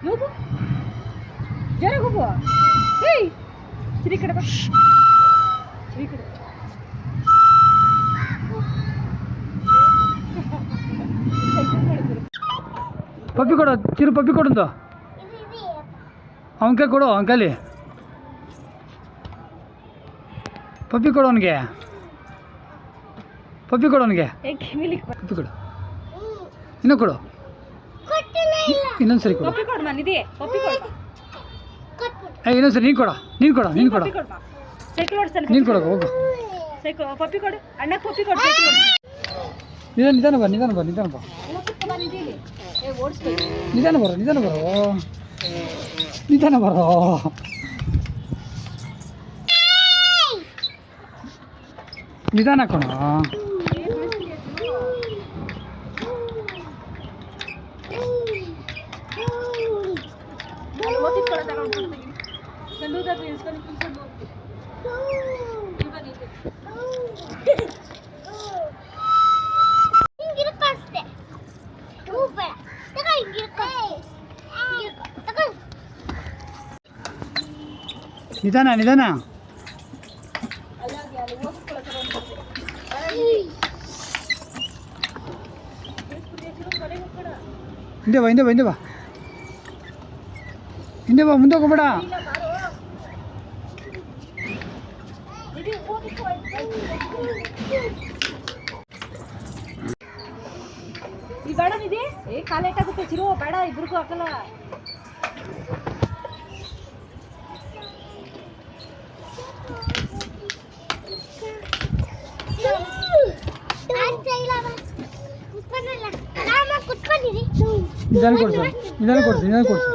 ಹೋಗು ಜರ ಹೋಗು ಚಿರಿ ಕಡೆ ಬಾ ಚಿರಿ ಕಡೆ ಪಪ್ಪಿ ಕೊಡು ಚಿರು ಪಪ್ಪಿ ಕೊಡು ಅವನ ಕೈ ಕೊಡು ಅವನ ಕೈಲಿ ಪಪ್ಪಿ ಕೊಡು ಅವನಿಗೆ ಪಪ್ಪಿ ಕೊಡು ಅವನಿಗೆ ಪಪ್ಪಿ ಕೊಡು ಇನ್ನೂ ಕೊಡು ಇನ್ನೊಂದು ಸರಿ ಕೊಡು ಪಪ್ಪಿ ಕೊಡು ಮನಿದೆ ಪಪ್ಪಿ ಕೊಡು ಇನ್ನೊಂದು ಸರಿ ನೀನು ಕೊಡ ನೀನು ಕೊಡ ನೀನು ಕೊಡ ಸೈಕಲ್ ಓಡಿಸ್ತಾನೆ ನೀನು ಕೊಡು ಹೋಗು ಸೈಕಲ್ ಪಪ್ಪಿ ಕೊಡು ಅಣ್ಣ ಪಪ್ಪಿ ಕೊಡು ಸೈಕಲ್ ಓಡಿಸ್ತಾನೆ ನಿಧಾನ ಬಾ ನಿಧಾನ ಬಾ ನಿಧಾನ ಬಾ ನಿಧಾನ ಬರೋ ನಿಧಾನ ಬರೋ ನಿಧಾನ ಬರೋ ನಿಧಾನ ಕಣ ನಿಧಾನ ನಿಧಾನ ಹಿಂದೆ ಬಾ ಹಿಂದೆ ಬಾ ಹಿಂದೆ ಬಾ ಹಿಂದೆ ಬಾ ಮುಂದೆ ಹೋಗ್ಬೇಡ ಈ ಬೇಡ ನಿಧಿ ಕಾಲ ಇಟ್ಟಾಗುತ್ತೆ ಚಿರು ಬೇಡ ಇಬ್ರಿಗೂ ಹಾಕಲ್ಲ ನಿಧಾನ ಕೊಡ್ಸು ನಿಧಾನ ಕೊಡ್ಸು ನಿಧಾನ ಕೊಡ್ಸು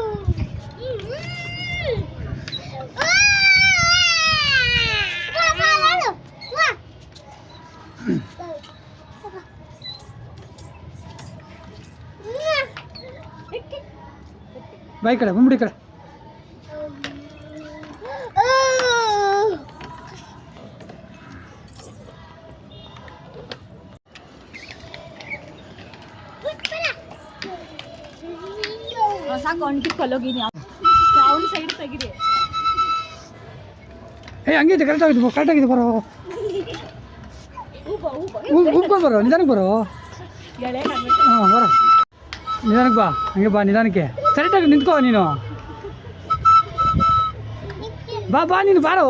ಬಾಯ್ ಕಡೆ ಬಂದ್ಬಿಡಿ ಕಡೆ ಸಾಕು ಅವನಿಗೆ ಕಲ್ಲೋಗಿನಿ ಅವನ ಸೈಡ್ ತೆಗಿರಿ ಹಂಗಿದೆ ಕರೆಕ್ಟಾಗಿದೆ ಬರೋ ಉಪ್ಕೊಂಡು ಬರೋ ನಿಧಾನಕ್ಕೆ ಬರೋ ಹಾಂ ಬರೋ ನಿಧಾನಕ್ಕೆ ಬಾ ಹಂಗೆ ಬಾ ನಿಧಾನಕ್ಕೆ ಕರೆಕ್ಟಾಗಿ ನಿಂತ್ಕೋ ನೀನು ಬಾ ಬಾ ನೀನು ಬಾರೋ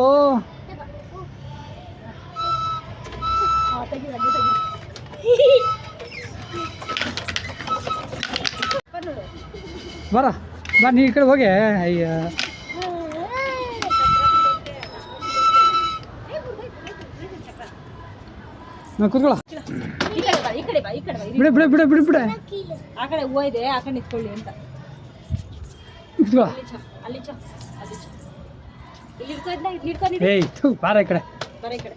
ಬರ ಬಾ ನೀ ಈ ಕಡೆ ಹೋಗಿ ಅಯ್ಯ ಕೂತ್ಕೊಳ್ಳ ಬಿಡೆ ಬಿಡೆ ಬಿಡೆ ಬಿಡೆ ಬಿಡೆ ಆ ಕಡೆ ಹೂವು ಇದೆ ಆ ಕಡೆ ನಿಂತ್ಕೊಳ್ಳಿ ಅಂತ ಕೂತ್ಕೊಳ್ಳ ಅಲ್ಲಿ ಇಲ್ಲಿ ಇಟ್ಕೊ ಇಲ್ಲಿ ಇಟ್ಕೊ ಏಯ್ ಬಾರ ಈ ಕಡೆ ಬರ ಈ ಕಡೆ